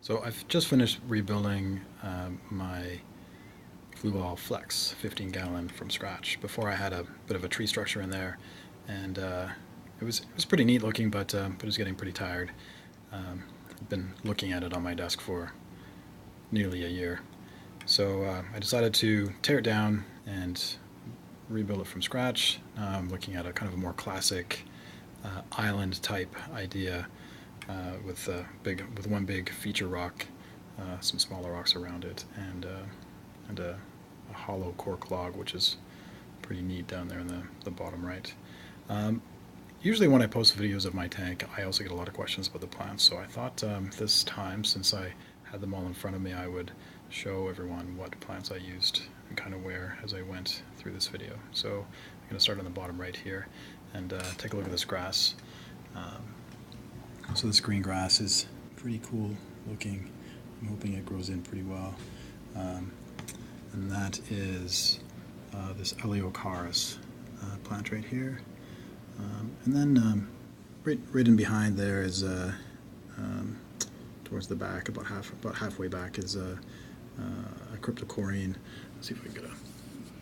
So I've just finished rebuilding my Fluval Flex 15 gallon from scratch. Before I had a bit of a tree structure in there, and it was pretty neat looking, but it was getting pretty tired. I've been looking at it on my desk for nearly a year, so I decided to tear it down and rebuild it from scratch. Now I'm looking at a kind of a more classic island type idea with one big feature rock, some smaller rocks around it, and a hollow cork log, which is pretty neat down there in the bottom right. Um, Usually, when I post videos of my tank, I also get a lot of questions about the plants. So I thought this time, since I had them all in front of me, I would show everyone what plants I used and kind of where as I went through this video. So I'm going to start on the bottom right here and take a look at this grass. So this green grass is pretty cool looking. I'm hoping it grows in pretty well. Um, and that is this Eleocharis plant right here. And then right in behind there is towards the back, about halfway back, is a cryptocoryne. Let's see if we can get a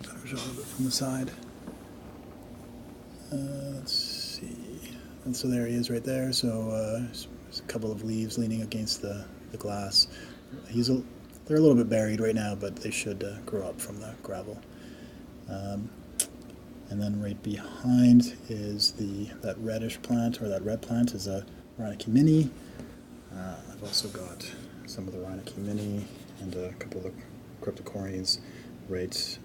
better shot of it from the side. Let's see. And so there he is right there. So there's a couple of leaves leaning against the glass. They're a little bit buried right now, but they should grow up from the gravel. And then right behind is that reddish plant, or that red plant, is a Rhynoki mini. I've also got some of the Rhynoki mini and a couple of the cryptocorynes right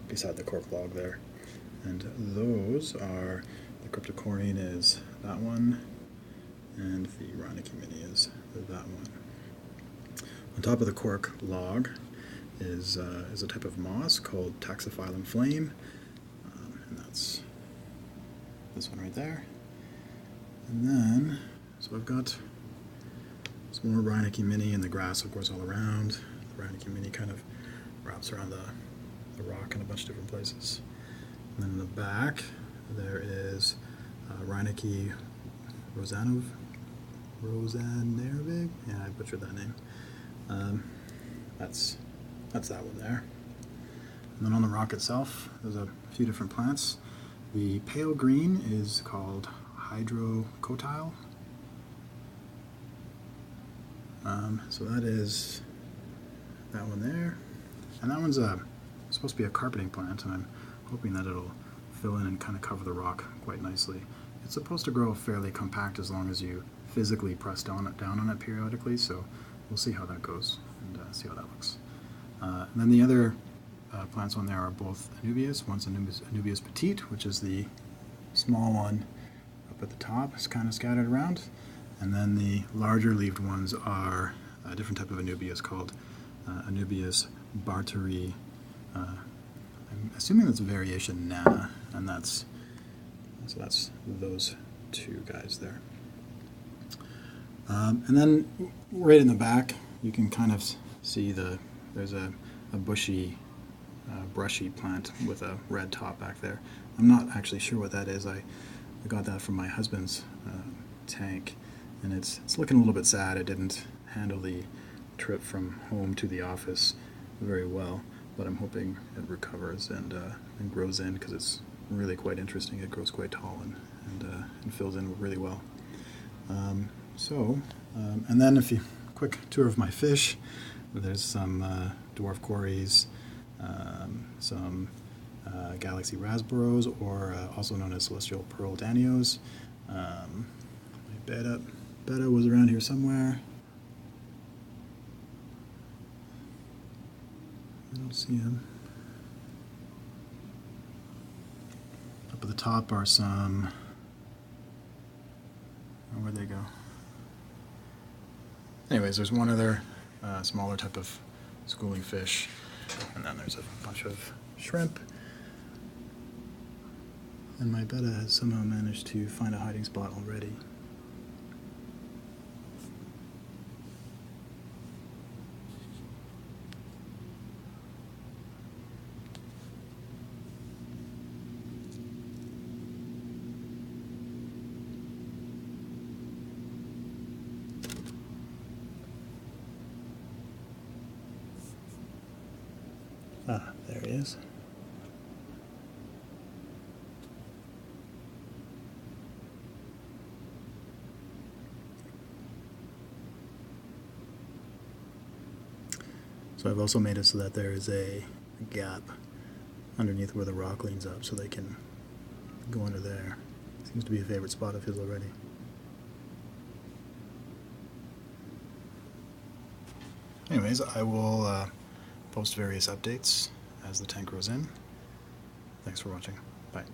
beside the cork log there. And those are, the cryptocoryne is that one, and the Rhynoki mini is that one. On top of the cork log is a type of moss called Taxophyllum flame. And that's this one right there. And then, so I've got some more Rhynoki mini, and the grass, of course, all around. The Rhynoki mini kind of wraps around the rock in a bunch of different places. And then in the back, there is Rhynoki rosanervig. Yeah, I butchered that name. That's that one there. And then on the rock itself, there's a few different plants. The pale green is called hydrocotyle. So that is that one there. And that one's supposed to be a carpeting plant, and I'm hoping that it'll fill in and kind of cover the rock quite nicely. It's supposed to grow fairly compact as long as you physically press down on it periodically, so we'll see how that goes and see how that looks. And then the other plants on there are both Anubias. One's Anubias petite, which is the small one up at the top. It's kind of scattered around. And then the larger leaved ones are a different type of Anubias called Anubias barteri. I'm assuming that's a variation Nana, and that's those two guys there. And then right in the back, you can kind of see there's a bushy, brushy plant with a red top back there. I'm not actually sure what that is. I got that from my husband's tank, and it's looking a little bit sad. It didn't handle the trip from home to the office very well, but I'm hoping it recovers and grows in, because it's really quite interesting. It grows quite tall and fills in really well. And then quick tour of my fish. There's some dwarf quarries, some galaxy rasboros, or also known as celestial pearl danios. My betta was around here somewhere. I don't see him. Up at the top are some. Oh, where'd they go? Anyways, there's one other smaller type of schooling fish, and then there's a bunch of shrimp. And my betta has somehow managed to find a hiding spot already. Ah, there he is. So I've also made it so that there is a gap underneath where the rock leans up so they can go under there. Seems to be a favorite spot of his already. Anyways, I will post various updates as the tank grows in. Thanks for watching. Bye.